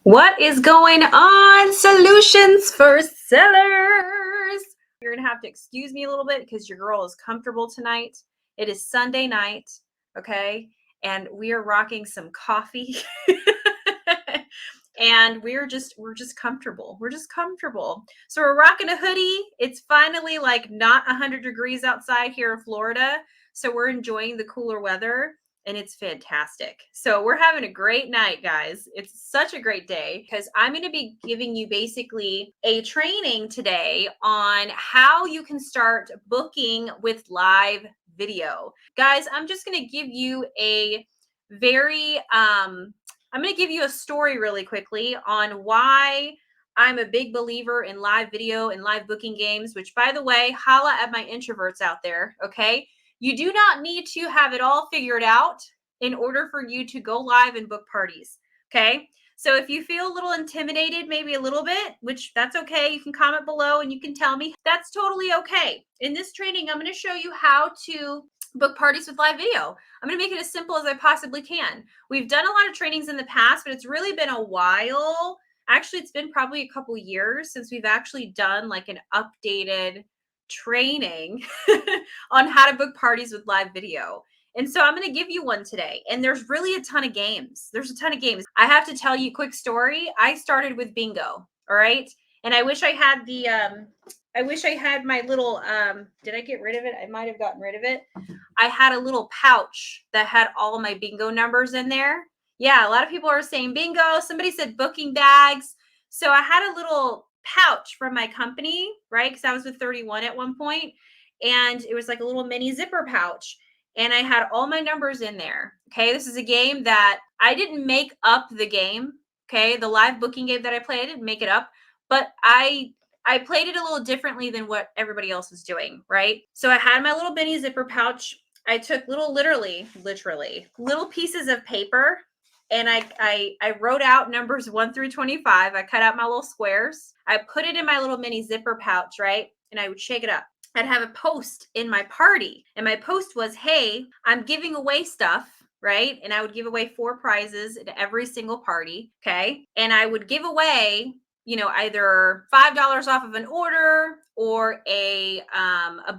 What is going on, Solutions for Sellers? You're going to have to excuse me a little bit because your girl is comfortable tonight. It is Sunday night, okay? And we are rocking some coffee. And we're just comfortable. We're just comfortable. So we're rocking a hoodie. It's finally like not 100 degrees outside here in Florida. So we're enjoying the cooler weather. And it's fantastic. So we're having a great night, guys. It's such a great day because I'm going to be giving you basically a training today on how you can start booking with live video. Guys, I'm just going to give you a very, I'm going to give you a story really quickly on why I'm a big believer in live video and live booking games, which, by the way, holla at my introverts out there, okay? You do not need to have it all figured out in order for you to go live and book parties, okay? So if you feel a little intimidated, maybe a little bit, which that's okay, you can comment below and you can tell me. That's totally okay. In this training, I'm going to show you how to book parties with live video. I'm going to make it as simple as I possibly can. We've done a lot of trainings in the past, but it's really been a while. Actually, it's been probably a couple years since we've actually done like an updated training on how to book parties with live video. And so I'm going to give you one today. And there's really a ton of games. There's a ton of games. I have to tell you a quick story. I started with bingo. All right. And I wish I had the, I wish I had my little, did I get rid of it? I might've gotten rid of it. I had a little pouch that had all my bingo numbers in there. Yeah. A lot of people are saying bingo. Somebody said booking bags. So I had a little pouch from my company, right? Because I was with 31 at one point, and it was like a little mini zipper pouch, and I had all my numbers in there. Okay, this is a game that I didn't make up the game. Okay, the live booking game that I played, I didn't make it up, but I played it a little differently than what everybody else was doing, right? So I had my little mini zipper pouch. I took literally little pieces of paper, and I wrote out numbers 1 through 25. I cut out my little squares. I put it in my little mini zipper pouch, right? And I would shake it up. I'd have a post in my party. And my post was, hey, I'm giving away stuff, right? And I would give away 4 prizes at every single party. Okay. And I would give away, either $5 off of an order or a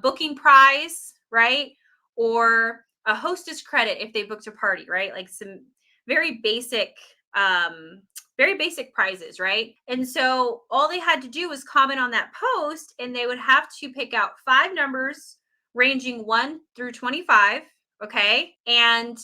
booking prize, right? Or a hostess credit if they booked a party, right? Like some very basic prizes, right? And so all they had to do was comment on that post, and they would have to pick out 5 numbers ranging 1 through 25, okay? And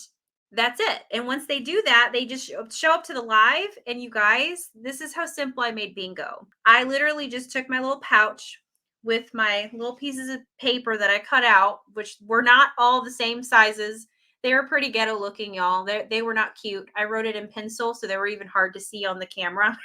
that's it. And once they do that, they just show up to the live. And you guys, this is how simple I made bingo. I literally just took my little pouch with my little pieces of paper that I cut out, which were not all the same sizes. They were pretty ghetto looking, y'all. They were not cute. I wrote it in pencil, so they were even hard to see on the camera.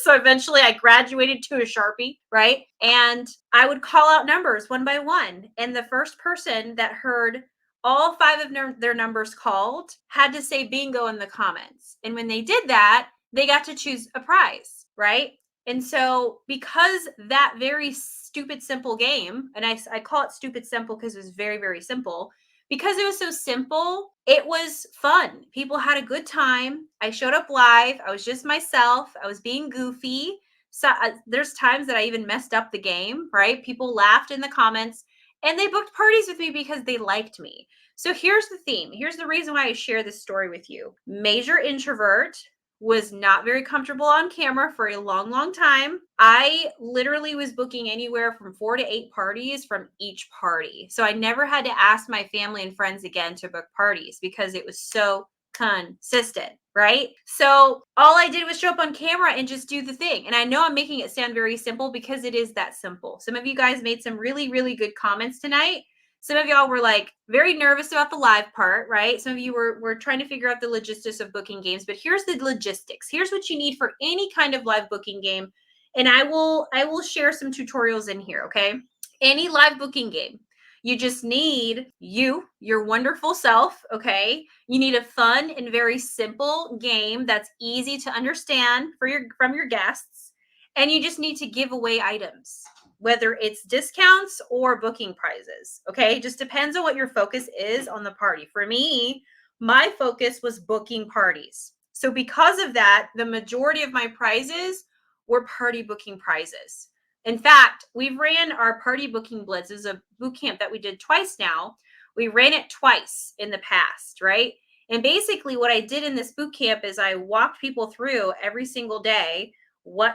So eventually I graduated to a Sharpie, right? And I would call out numbers one by one. And the first person that heard all 5 of their numbers called had to say bingo in the comments. And when they did that, they got to choose a prize, right? And so because that very stupid, simple game, and I call it stupid simple because it was very, very simple, because it was so simple, it was fun. People had a good time. I showed up live. I was just myself. I was being goofy. So there's times that I even messed up the game, right? People laughed in the comments, and they booked parties with me because they liked me. So here's the theme. Here's the reason why I share this story with you. Major introvert, was not very comfortable on camera for a long, long time. I literally was booking anywhere from 4 to 8 parties from each party. So I never had to ask my family and friends again to book parties because it was so consistent, right? So all I did was show up on camera and just do the thing. And I know I'm making it sound very simple because it is that simple. Some of you guys made some really, really good comments tonight. Some of y'all were like very nervous about the live part, right? Some of you were trying to figure out the logistics of booking games, but here's the logistics. Here's what you need for any kind of live booking game. And I will share some tutorials in here, okay? Any live booking game. You just need your wonderful self, okay? You need a fun and very simple game that's easy to understand from your guests. And you just need to give away items, whether it's discounts or booking prizes. Okay. It just depends on what your focus is on the party. For me, my focus was booking parties. So because of that, the majority of my prizes were party booking prizes. In fact, we've ran our party booking blitzes, a boot camp that we did twice now. We ran it twice in the past, right? And basically what I did in this boot camp is I walked people through every single day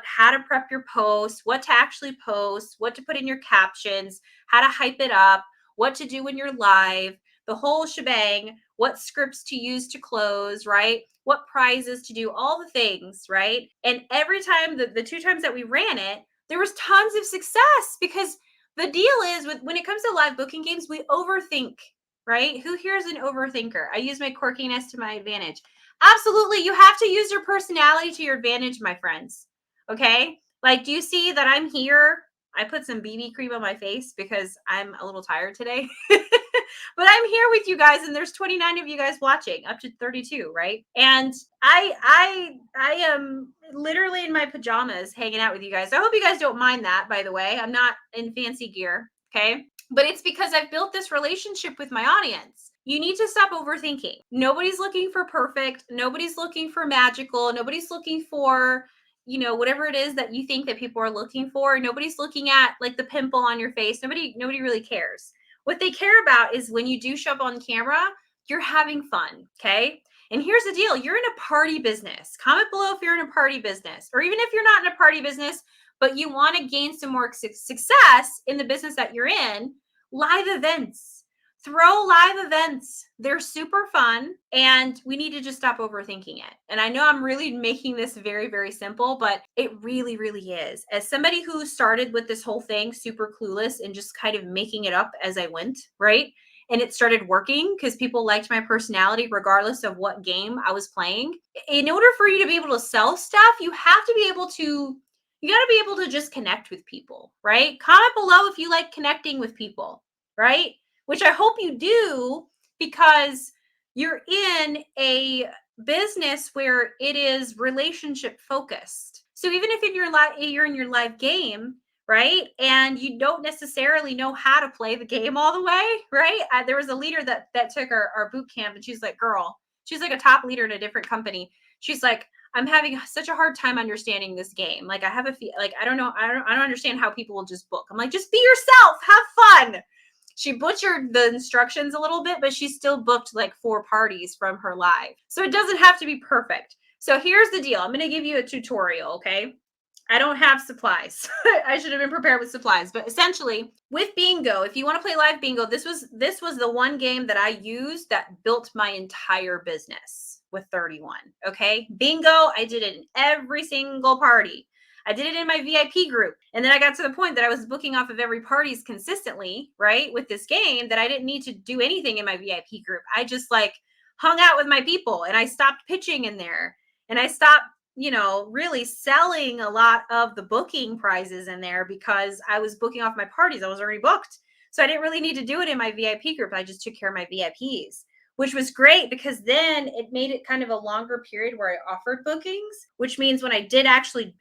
how to prep your post, what to actually post, what to put in your captions, how to hype it up, what to do when you're live, the whole shebang, what scripts to use to close, right? What prizes to do, all the things, right? And every time, the two times that we ran it, there was tons of success because the deal is when it comes to live booking games, we overthink, right? Who here is an overthinker? I use my quirkiness to my advantage. Absolutely. You have to use your personality to your advantage, my friends. Okay. Like, do you see that I'm here? I put some BB cream on my face because I'm a little tired today. But I'm here with you guys, and there's 29 of you guys watching, up to 32, right? And I am literally in my pajamas hanging out with you guys. I hope you guys don't mind that, by the way. I'm not in fancy gear, okay? But it's because I've built this relationship with my audience. You need to stop overthinking. Nobody's looking for perfect. Nobody's looking for magical. Nobody's looking for, whatever it is that you think that people are looking for. Nobody's looking at like the pimple on your face. Nobody really cares. What they care about is when you do show up on camera, you're having fun, okay? And here's the deal. You're in a party business. Comment below if you're in a party business, or even if you're not in a party business, but you want to gain some more success in the business that you're in. Live events. Throw live events. They're super fun, and we need to just stop overthinking it. And I know I'm really making this very, very simple, but it really, really is. As somebody who started with this whole thing super clueless and just kind of making it up as I went, right? And it started working because people liked my personality regardless of what game I was playing. In order for you to be able to sell stuff, you got to be able to just connect with people, right? Comment below if you like connecting with people, right? Which I hope you do, because you're in a business where it is relationship focused. So even if you're in your live game, right, and you don't necessarily know how to play the game all the way, right? There was a leader that took our boot camp, and she's like, she's like a top leader in a different company. She's like, I'm having such a hard time understanding this game. Like, I have I don't know, I don't understand how people will just book. I'm like, just be yourself, have fun. She butchered the instructions a little bit, but she still booked like 4 parties from her live. So it doesn't have to be perfect. So here's the deal. I'm going to give you a tutorial, okay? I don't have supplies. I should have been prepared with supplies, but essentially with bingo, if you want to play live bingo, this was the one game that I used that built my entire business with 31. Okay. Bingo, I did it in every single party. I did it in my VIP group. And then I got to the point that I was booking off of every parties consistently, right? With this game, that I didn't need to do anything in my VIP group. I just like hung out with my people, and I stopped pitching in there, and I stopped, really selling a lot of the booking prizes in there because I was booking off my parties. I was already booked. So I didn't really need to do it in my VIP group. I just took care of my VIPs, which was great because then it made it kind of a longer period where I offered bookings, which means when I did actually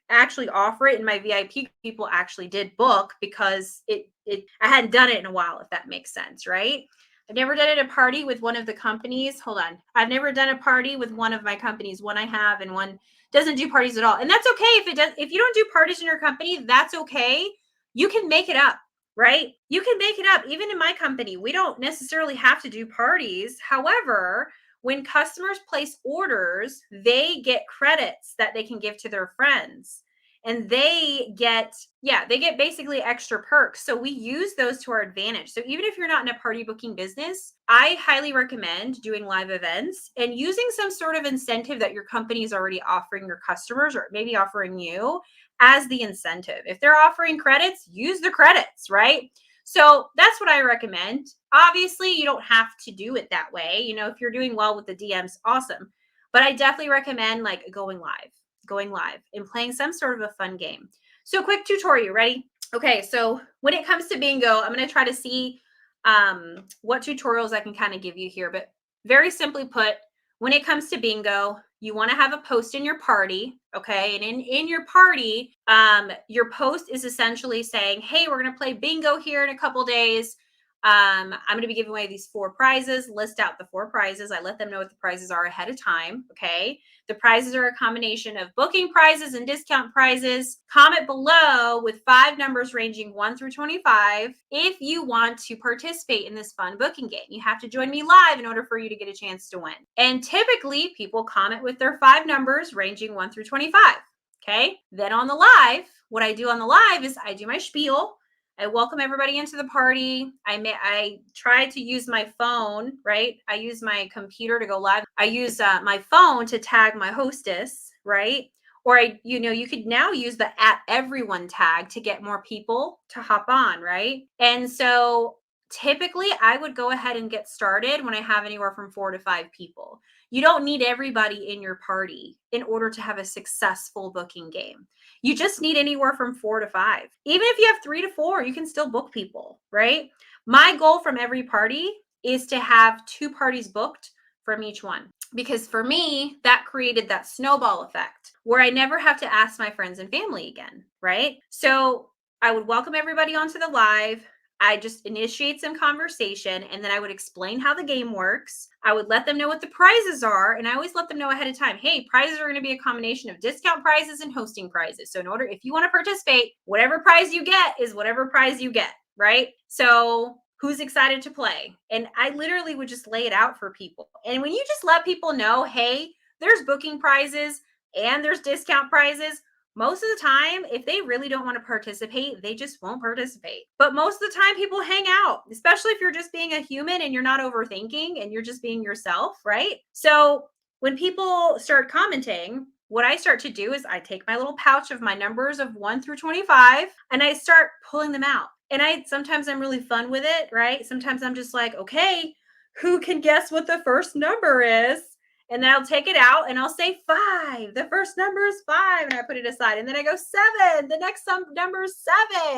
offer it in my VIP, people actually did book because I hadn't done it in a while, if that makes sense, right? I've never done it at a party with one of the companies. Hold on. I've never done a party with one of my companies. One I have, and one doesn't do parties at all. And that's okay. If you don't do parties in your company, that's okay. You can make it up, right? You can make it up. Even in my company, we don't necessarily have to do parties. However, when customers place orders, they get credits that they can give to their friends. And they get basically extra perks. So we use those to our advantage. So even if you're not in a party booking business, I highly recommend doing live events and using some sort of incentive that your company is already offering your customers, or maybe offering you as the incentive. If they're offering credits, use the credits, right? So that's what I recommend. Obviously, you don't have to do it that way. If you're doing well with the DMs, awesome. But I definitely recommend like going live and playing some sort of a fun game. So quick tutorial, ready? Okay, so when it comes to bingo, I'm going to try to see what tutorials I can kind of give you here. But very simply put, when it comes to bingo, you want to have a post in your party, okay? And in your party, your post is essentially saying, hey, we're going to play bingo here in a couple days. I'm going to be giving away these 4 prizes. List out the 4 prizes. I let them know what the prizes are ahead of time. Okay. The prizes are a combination of booking prizes and discount prizes. Comment below with 5 numbers ranging 1 through 25 if you want to participate in this fun booking game. You have to join me live in order for you to get a chance to win. And typically, people comment with their 5 numbers ranging 1 through 25. Okay. Then on the live, what I do on the live is I do my spiel. I welcome everybody into the party. I try to use my phone, right? I use my computer to go live. I use my phone to tag my hostess, right? Or you could now use the @everyone tag to get more people to hop on, right? And so typically I would go ahead and get started when I have anywhere from 4 to 5 people. You don't need everybody in your party in order to have a successful booking game. You just need anywhere from 4 to 5. Even if you have 3 to 4, you can still book people, right? My goal from every party is to have 2 parties booked from each one. Because for me, that created that snowball effect where I never have to ask my friends and family again, right? So I would welcome everybody onto the live. I just initiate some conversation and then I would explain how the game works. I would let them know what the prizes are. And I always let them know ahead of time, hey, prizes are going to be a combination of discount prizes and hosting prizes. So if you want to participate, whatever prize you get is whatever prize you get, right? So who's excited to play? And I literally would just lay it out for people. And when you just let people know, hey, there's booking prizes and there's discount prizes, most of the time, if they really don't want to participate, they just won't participate. But most of the time, people hang out, especially if you're just being a human and you're not overthinking and you're just being yourself, right? So when people start commenting, what I start to do is I take my little pouch of my numbers of 1 through 25 and I start pulling them out. And sometimes I'm really fun with it, right? Sometimes I'm just like, okay, who can guess what the first number is? And then I'll take it out and I'll say 5. The first number is 5 and I put it aside. And then I go 7. The next number is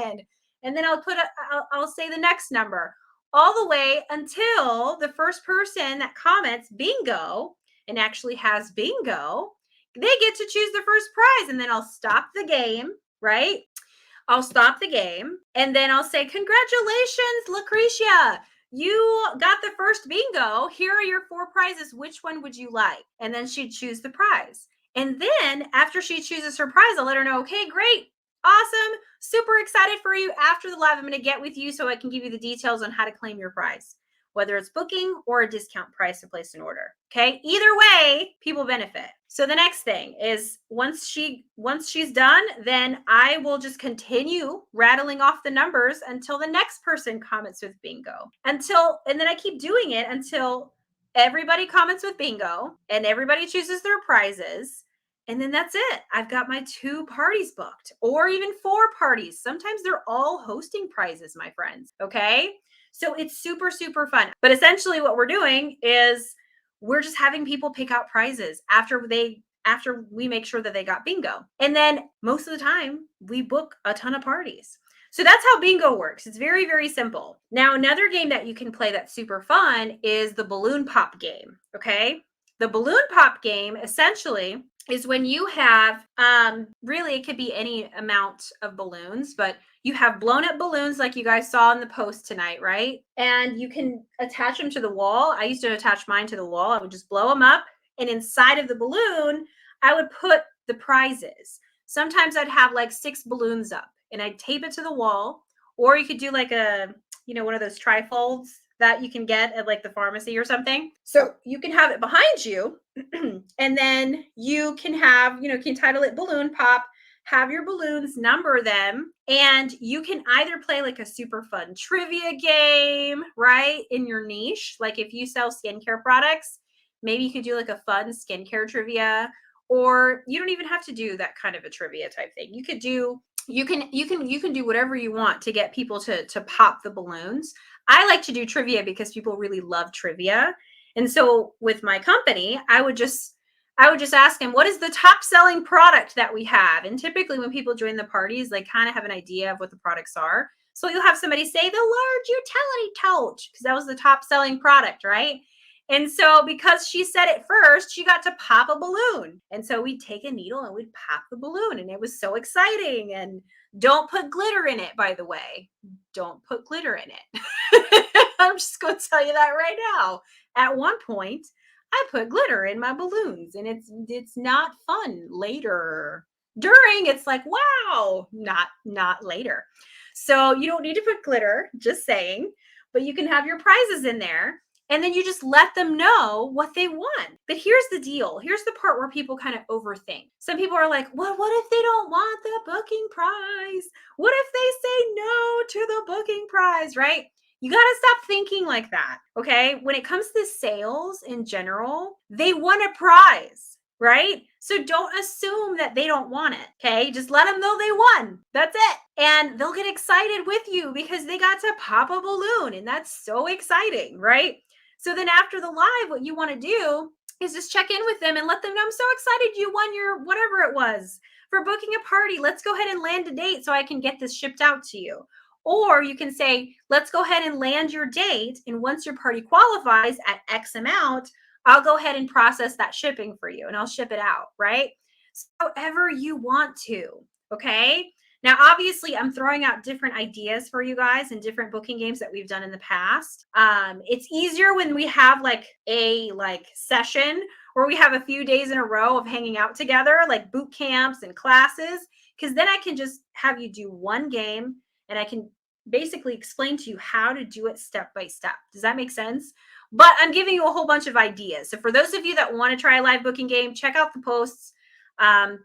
7. And then I'll say the next number all the way until the first person that comments bingo and actually has bingo, they get to choose the first prize. And then I'll stop the game, right? I'll stop the game and then I'll say, congratulations, Lucretia. You got the first bingo. Here are your 4 prizes. Which one would you like? And then she'd choose the prize. And then after she chooses her prize, I'll let her know, okay, great. Awesome. Super excited for you. After the live, I'm going to get with you so I can give you the details on how to claim your prize, whether it's booking or a discount price to place an order. Okay. Either way, people benefit. So the next thing is once she's done, then I will just continue rattling off the numbers until the next person comments with bingo. And then I keep doing it until everybody comments with bingo and everybody chooses their prizes. And then that's it. I've got my 2 parties booked or even 4 parties. Sometimes they're all hosting prizes, my friends. Okay. So it's super, super fun. But essentially what we're doing is we're just having people pick out prizes after we make sure that they got bingo. And then most of the time we book a ton of parties. So that's how bingo works. It's very, very simple. Now, another game that you can play that's super fun is the balloon pop game. Okay. The balloon pop game essentially is when you have really it could be any amount of balloons, but you have blown up balloons like you guys saw in the post tonight, right? And you can attach them to the wall. I used to attach mine to the wall. I would just blow them up and inside of the balloon I would put the prizes. Sometimes I'd have like 6 balloons up and I'd tape it to the wall, or you could do like one of those trifolds that you can get at like the pharmacy or something. So you can have it behind you and then you can can title it balloon pop, have your balloons, number them, and you can either play like a super fun trivia game, right? In your niche. Like if you sell skincare products, maybe you could do like a fun skincare trivia, or you don't even have to do that kind of a trivia type thing. You can do whatever you want to get people to pop the balloons. I like to do trivia because people really love trivia. And so with my company, I would just ask them, what is the top selling product that we have? And typically when people join the parties, they kind of have an idea of what the products are. So you'll have somebody say the large utility tote because that was the top selling product, right? And so because she said it first, she got to pop a balloon. And so we'd take a needle and we'd pop the balloon. And it was so exciting. And don't put glitter in it, by the way. Don't put glitter in it. I'm just going to tell you that right now. At one point, I put glitter in my balloons, and it's not fun later. During, it's like, wow, not later. So you don't need to put glitter, just saying, but you can have your prizes in there, and then you just let them know what they want. But here's the deal. Here's the part where people kind of overthink. Some people are like, well, what if they don't want the booking prize? What if they say no to the booking prize, right? You got to stop thinking like that. Okay. When it comes to sales in general, they want a prize, right? So don't assume that they don't want it. Okay. Just let them know they won. That's it. And they'll get excited with you because they got to pop a balloon. And that's so exciting, right? So then after the live, what you want to do is just check in with them and let them know, I'm so excited you won your whatever it was for booking a party. Let's go ahead and land a date so I can get this shipped out to you. Or you can say, let's go ahead and land your date. And once your party qualifies at X amount, I'll go ahead and process that shipping for you and I'll ship it out, right? So however you want to, okay? Now, obviously, I'm throwing out different ideas for you guys and different booking games that we've done in the past. It's easier when we have like a session where we have a few days in a row of hanging out together, like boot camps and classes, because then I can just have you do one game and I can basically explain to you how to do it step by step. Does that make sense? But I'm giving you a whole bunch of ideas. So for those of you that want to try a live booking game, check out the posts.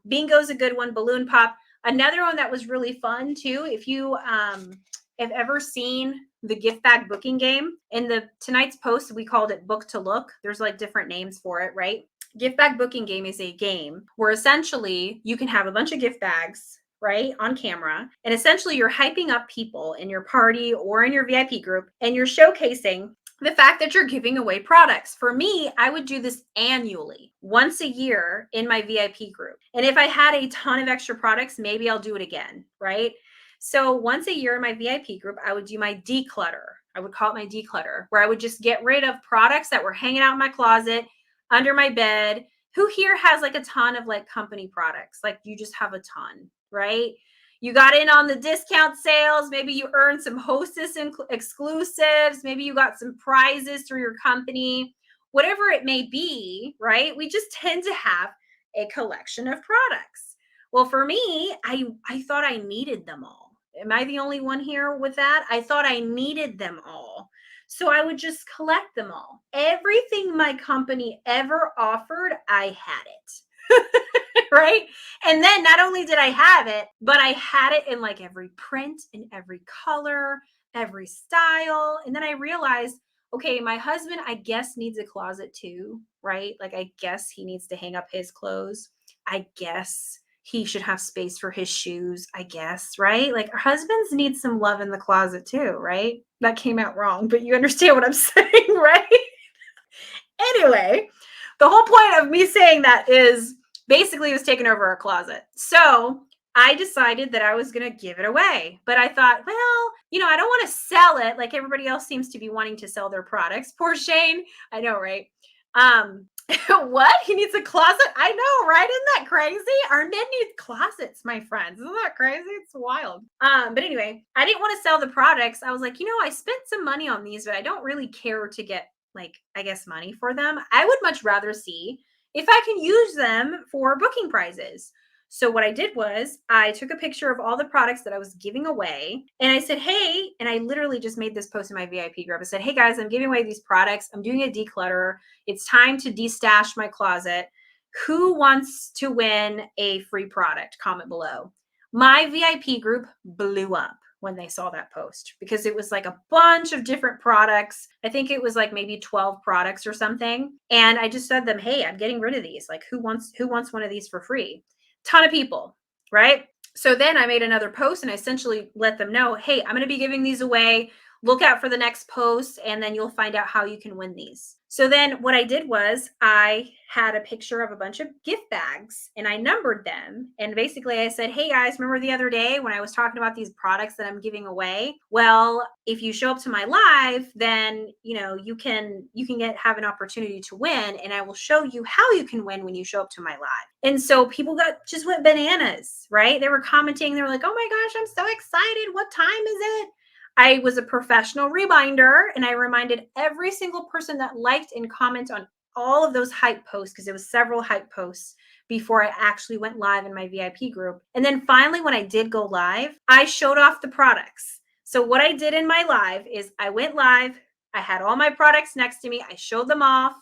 Bingo's a good one, balloon pop. Another one that was really fun too, if you have ever seen the gift bag booking game, in the tonight's post, we called it Book to Look. There's like different names for it, right? Gift bag booking game is a game where essentially you can have a bunch of gift bags, right, on camera. And essentially you're hyping up people in your party or in your VIP group, and you're showcasing the fact that you're giving away products. For me, I would do this annually, once a year in my VIP group. And if I had a ton of extra products, maybe I'll do it again, right? So once a year in my VIP group, I would do my declutter. I would call it my declutter, where I would just get rid of products that were hanging out in my closet, under my bed. Who here has like a ton of like company products? Like you just have a ton, right? You got in on the discount sales. Maybe you earned some Hostess exclusives. Maybe you got some prizes through your company, whatever it may be, right? We just tend to have a collection of products. Well, for me, I thought I needed them all. Am I the only one here with that? I thought I needed them all. So I would just collect them all. Everything my company ever offered, I had it. Right? And then not only did I have it, but I had it in like every print, in every color, every style. And then I realized, okay, my husband, I guess, needs a closet too, right? Like, I guess he needs to hang up his clothes. I guess he should have space for his shoes, I guess, right? Like, our husbands need some love in the closet too, right? That came out wrong, but you understand what I'm saying, right? Anyway, the whole point of me saying that is basically it was taking over our closet. So I decided that I was going to give it away. But I thought, well, I don't want to sell it like everybody else seems to be wanting to sell their products. Poor Shane. I know, right? What? He needs a closet? I know, right? Isn't that crazy? Our men need closets, my friends. Isn't that crazy? It's wild. But anyway, I didn't want to sell the products. I was like, I spent some money on these, but I don't really care to get I guess money for them. I would much rather see if I can use them for booking prizes. So what I did was I took a picture of all the products that I was giving away, and I said, hey, and I literally just made this post in my VIP group. I said, hey guys, I'm giving away these products. I'm doing a declutter. It's time to destash my closet. Who wants to win a free product? Comment below. My VIP group blew up when they saw that post because it was like a bunch of different products. I think it was like maybe 12 products or something. And I just said to them, hey, I'm getting rid of these. Like who wants one of these for free? Ton of people, right? So then I made another post and I essentially let them know, hey, I'm going to be giving these away. Look out for the next post and then you'll find out how you can win these. So then what I did was I had a picture of a bunch of gift bags and I numbered them. And basically I said, hey guys, remember the other day when I was talking about these products that I'm giving away? Well, if you show up to my live, then you can have an opportunity to win. And I will show you how you can win when you show up to my live. And so people just went bananas, right? They were commenting. They were like, oh my gosh, I'm so excited. What time is it? I was a professional reminder, and I reminded every single person that liked and commented on all of those hype posts, because it was several hype posts before I actually went live in my VIP group. And then finally, when I did go live, I showed off the products. So what I did in my live is I went live, I had all my products next to me, I showed them off.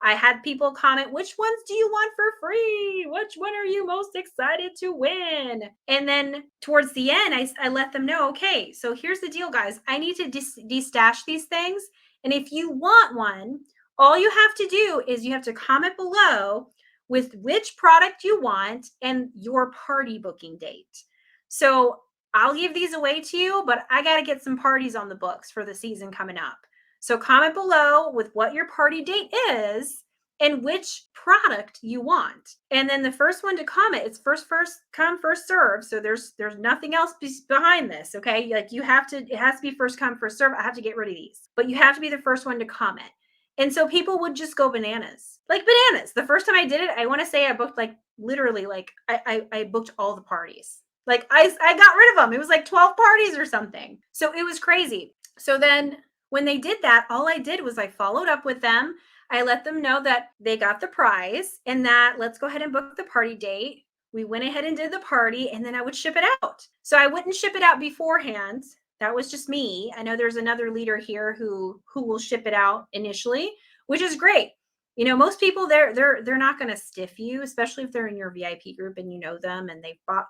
I had people comment, which ones do you want for free? Which one are you most excited to win? And then towards the end, I let them know, okay, so here's the deal, guys. I need to destash these things. And if you want one, all you have to do is you have to comment below with which product you want and your party booking date. So I'll give these away to you, but I got to get some parties on the books for the season coming up. So comment below with what your party date is and which product you want. And then the first one to comment, it's first come, first serve. So there's nothing else behind this, okay? Like you have to, it has to be first come, first serve. I have to get rid of these, but you have to be the first one to comment. And so people would just go bananas, like bananas. The first time I did it, I want to say I booked like literally like I booked all the parties. Like I got rid of them. It was like 12 parties or something. So it was crazy. So then when they did that, all I did was I followed up with them. I let them know that they got the prize and that let's go ahead and book the party date. We went ahead and did the party, and then I would ship it out. So I wouldn't ship it out beforehand. That was just me. I know there's another leader here who will ship it out initially, which is great. You know, most people they're not going to stiff you, especially if they're in your VIP group and you know them and they've bought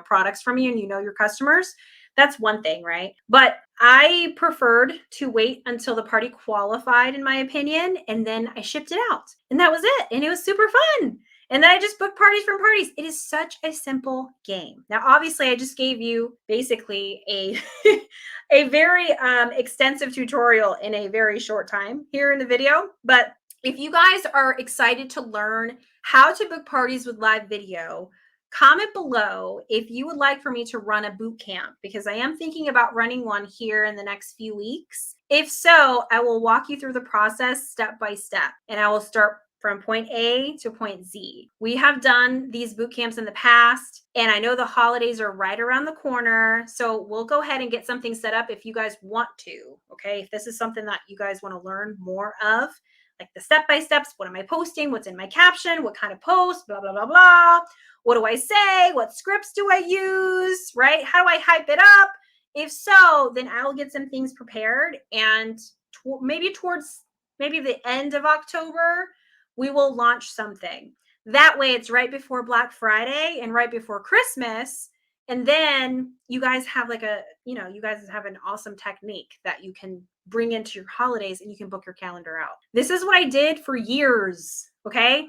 products from you and you know your customers. That's one thing, right? But I preferred to wait until the party qualified, in my opinion, and then I shipped it out. And that was it. And it was super fun. And then I just booked parties from parties. It is such a simple game. Now, obviously, I just gave you basically a a very extensive tutorial in a very short time here in the video. But if you guys are excited to learn how to book parties with live video, comment below if you would like for me to run a boot camp, because I am thinking about running one here in the next few weeks. If so, I will walk you through the process step by step, and I will start from point A to point Z. We have done these boot camps in the past, and I know the holidays are right around the corner. So we'll go ahead and get something set up if you guys want to. Okay. If this is something that you guys want to learn more of, like the step-by-steps, what am I posting? What's in my caption? What kind of post? Blah, blah, blah, blah. What do I say? What scripts do I use? Right? How do I hype it up? If so, then I'll get some things prepared, and maybe towards the end of October, we will launch something. That way it's right before Black Friday and right before Christmas. And then you guys have you guys have an awesome technique that you can bring into your holidays and you can book your calendar out. This is what I did for years. Okay.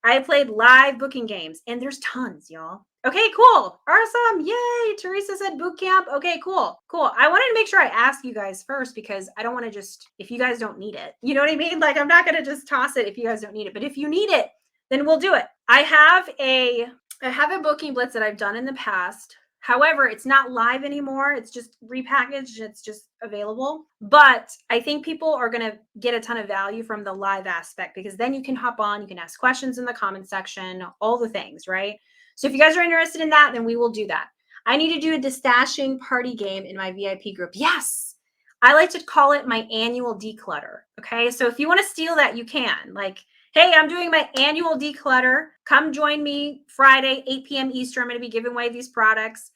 I played live booking games, and there's tons, y'all. Okay, cool. Awesome. Yay. Teresa said boot camp. Okay, cool. Cool. I wanted to make sure I ask you guys first, because I don't want to just, if you guys don't need it, you know what I mean? Like, I'm not going to just toss it if you guys don't need it, but if you need it, then we'll do it. I have a booking blitz that I've done in the past. However, it's not live anymore. It's just repackaged. It's just available. But I think people are going to get a ton of value from the live aspect, because then you can hop on, you can ask questions in the comment section, all the things, right? So if you guys are interested in that, then we will do that. I need to do a destashing party game in my VIP group. Yes. I like to call it my annual declutter. Okay. So if you want to steal that, you can. Like, hey, I'm doing my annual declutter. Come join me Friday, 8 p.m. Eastern. I'm going to be giving away these products.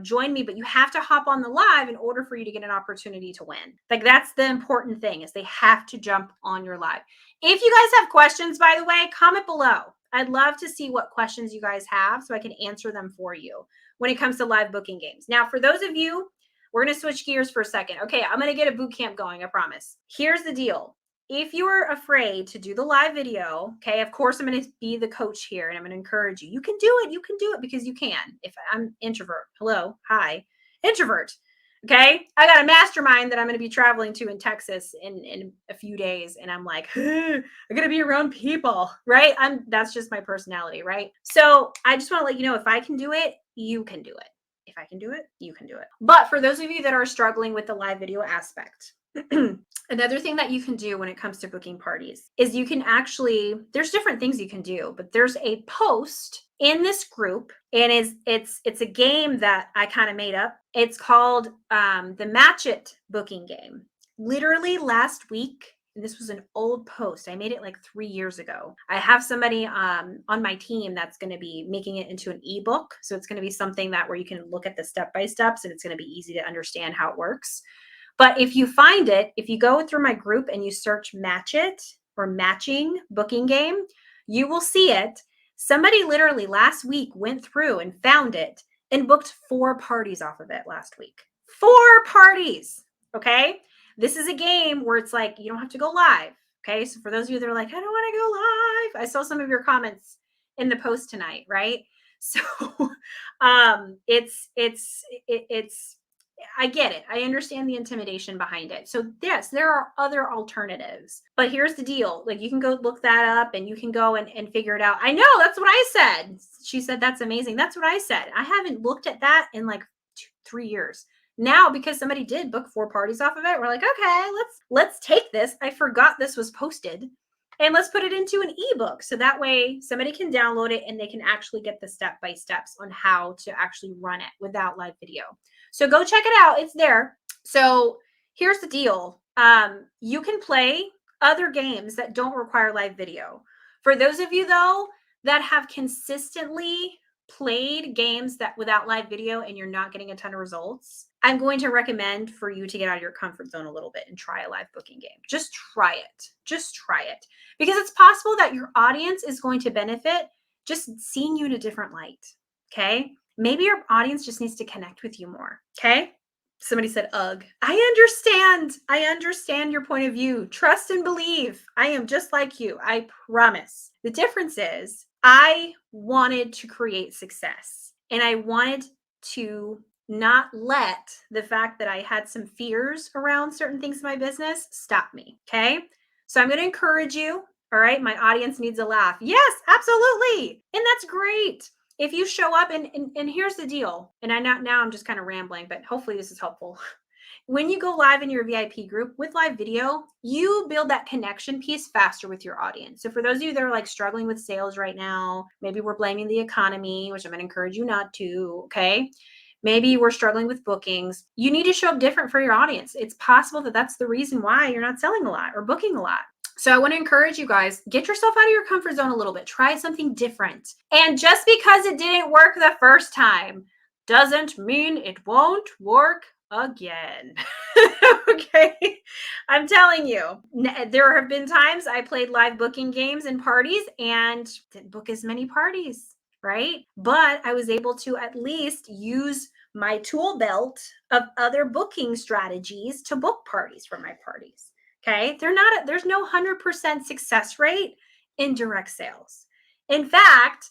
Join me, but you have to hop on the live in order for you to get an opportunity to win. Like, that's the important thing, is they have to jump on your live. If you guys have questions, by the way, comment below. I'd love to see what questions you guys have so I can answer them for you when it comes to live booking games. Now, for those of you, we're going to switch gears for a second. Okay, I'm going to get a boot camp going, I promise. Here's the deal. If you're afraid to do the live video, okay, of course, I'm going to be the coach here, and I'm going to encourage you. You can do it. You can do it because you can. If I'm introvert, hello, hi, introvert. Okay, I got a mastermind that I'm going to be traveling to in Texas in a few days, and I'm like, I got to be around people, right? That's just my personality, right? So I just want to let you know, if I can do it, you can do it. If I can do it, you can do it. But for those of you that are struggling with the live video aspect, another thing that you can do when it comes to booking parties is you can actually, there's different things you can do, but there's a post in this group, and it's a game that I kind of made up It's called the Match It booking game. Literally last week, and this was an old post. I made it like 3 years ago. I have somebody on my team that's going to be making it into an ebook. So it's going to be something that where you can look at the step by steps and it's going to be easy to understand how it works. But if you find it, if you go through my group and you search Match It or Matching Booking Game, you will see it. Somebody literally last week went through and found it and booked 4 parties off of it last week. 4 parties. Okay. This is a game where it's like, you don't have to go live. Okay. So for those of you that are like, I don't want to go live, I saw some of your comments in the post tonight. Right. So it's I get it. I understand the intimidation behind it. So yes, there are other alternatives. But here's the deal. Like you can go look that up and you can go and figure it out. I know that's what I said. She said, that's amazing. That's what I said. I haven't looked at that in like 3 years. Now, because somebody did book 4 parties off of it, we're like, okay, let's take this. I forgot this was posted. And let's put it into an ebook. So that way somebody can download it and they can actually get the step-by-steps on how to actually run it without live video. So go check it out. It's there. So here's the deal. You can play other games that don't require live video. For those of you, though, that have consistently played games that without live video and you're not getting a ton of results, I'm going to recommend for you to get out of your comfort zone a little bit and try a live booking game. Just try it. Just try it. Because it's possible that your audience is going to benefit just seeing you in a different light. Okay. Maybe your audience just needs to connect with you more. Okay. Somebody said, ugh. I understand. I understand your point of view. Trust and believe. I am just like you. I promise. The difference is I wanted to create success and I wanted to not let the fact that I had some fears around certain things in my business stop me. Okay. So I'm going to encourage you. All right. My audience needs a laugh. Yes, absolutely. And that's great. If you show up and here's the deal. And now I'm just kind of rambling, but hopefully this is helpful. When you go live in your VIP group with live video, you build that connection piece faster with your audience. So for those of you that are like struggling with sales right now, maybe we're blaming the economy, which I'm going to encourage you not to. Okay. Maybe we're struggling with bookings. You need to show up different for your audience. It's possible that that's the reason why you're not selling a lot or booking a lot. So I want to encourage you guys, get yourself out of your comfort zone a little bit. Try something different. And just because it didn't work the first time doesn't mean it won't work again. Okay. I'm telling you, there have been times I played live booking games and parties and didn't book as many parties, right? But I was able to at least use my tool belt of other booking strategies to book parties for my parties. Okay. There's no 100% success rate in direct sales. In fact,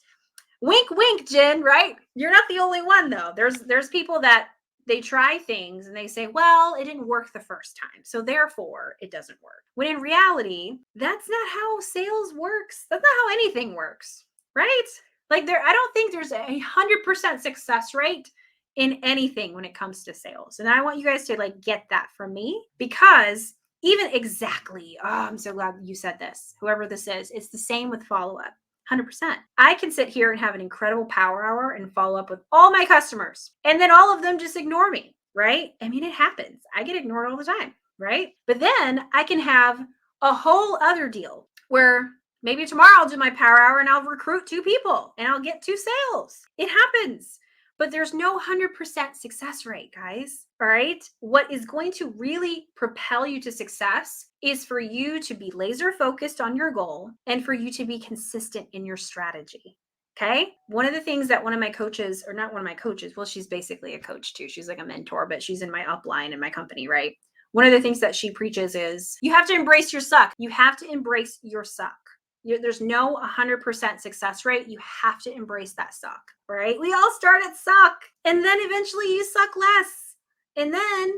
wink, wink, Jen, right? You're not the only one though. There's people that they try things and they say, well, it didn't work the first time, so therefore it doesn't work. When in reality, that's not how sales works. That's not how anything works, right? Like I don't think there's 100% success rate in anything when it comes to sales. And I want you guys to like get that from me because even exactly, oh, I'm so glad you said this. Whoever this is, it's the same with follow-up. 100%. I can sit here and have an incredible power hour and follow up with all my customers and then all of them just ignore me, right? I mean, it happens. I get ignored all the time, right? But then I can have a whole other deal where maybe tomorrow I'll do my power hour and I'll recruit 2 people and I'll get 2 sales. It happens. But there's no 100% success rate, guys. All right. What is going to really propel you to success is for you to be laser focused on your goal and for you to be consistent in your strategy. Okay. One of the things that one of my coaches, or not one of my coaches, well, she's basically a coach too. She's like a mentor, but she's in my upline in my company, right? One of the things that she preaches is you have to embrace your suck. You have to embrace your suck. There's no 100% success rate. You have to embrace that suck, right? We all start at suck and then eventually you suck less. And then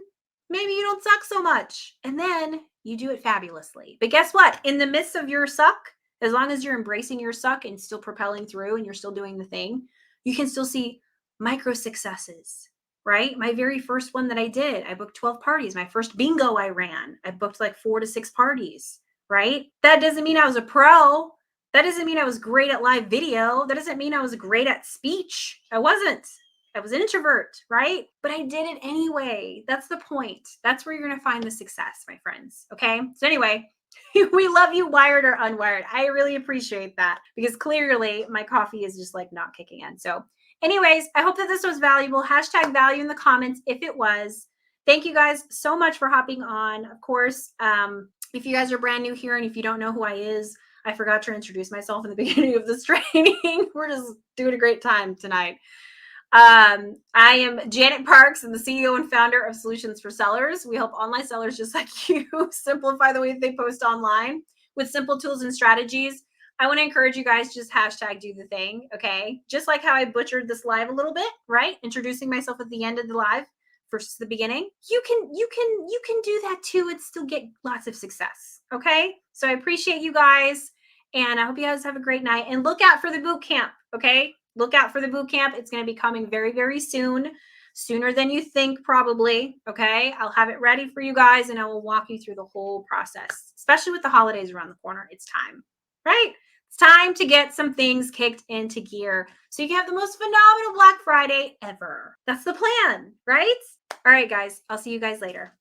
maybe you don't suck so much. And then you do it fabulously. But guess what? In the midst of your suck, as long as you're embracing your suck and still propelling through and you're still doing the thing, you can still see micro successes, right? My very first one that I did, I booked 12 parties. My first bingo I ran, I booked like 4 to 6 parties. Right? That doesn't mean I was a pro. That doesn't mean I was great at live video. That doesn't mean I was great at speech. I wasn't. I was an introvert, right? But I did it anyway. That's the point. That's where you're going to find the success, my friends. Okay. So, anyway, we love you, wired or unwired. I really appreciate that because clearly my coffee is just like not kicking in. So, anyways, I hope that this was valuable. Hashtag value in the comments if it was. Thank you guys so much for hopping on. Of course, if you guys are brand new here and if you don't know who I is, I forgot to introduce myself in the beginning of this training. We're just doing a great time tonight. I am Janet Parks. I'm the CEO and founder of Solutions for Sellers. We help online sellers just like you simplify the way they post online with simple tools and strategies. I want to encourage you guys to just hashtag do the thing. Okay. Just like how I butchered this live a little bit, right? Introducing myself at the end of the live versus the beginning. You can do that too and still get lots of success. Okay. So I appreciate you guys. And I hope you guys have a great night and look out for the boot camp. Okay. Look out for the boot camp. It's going to be coming very, very soon, sooner than you think, probably. Okay. I'll have it ready for you guys and I will walk you through the whole process, especially with the holidays around the corner. It's time, right? It's time to get some things kicked into gear so you can have the most phenomenal Black Friday ever. That's the plan, right? All right, guys. I'll see you guys later.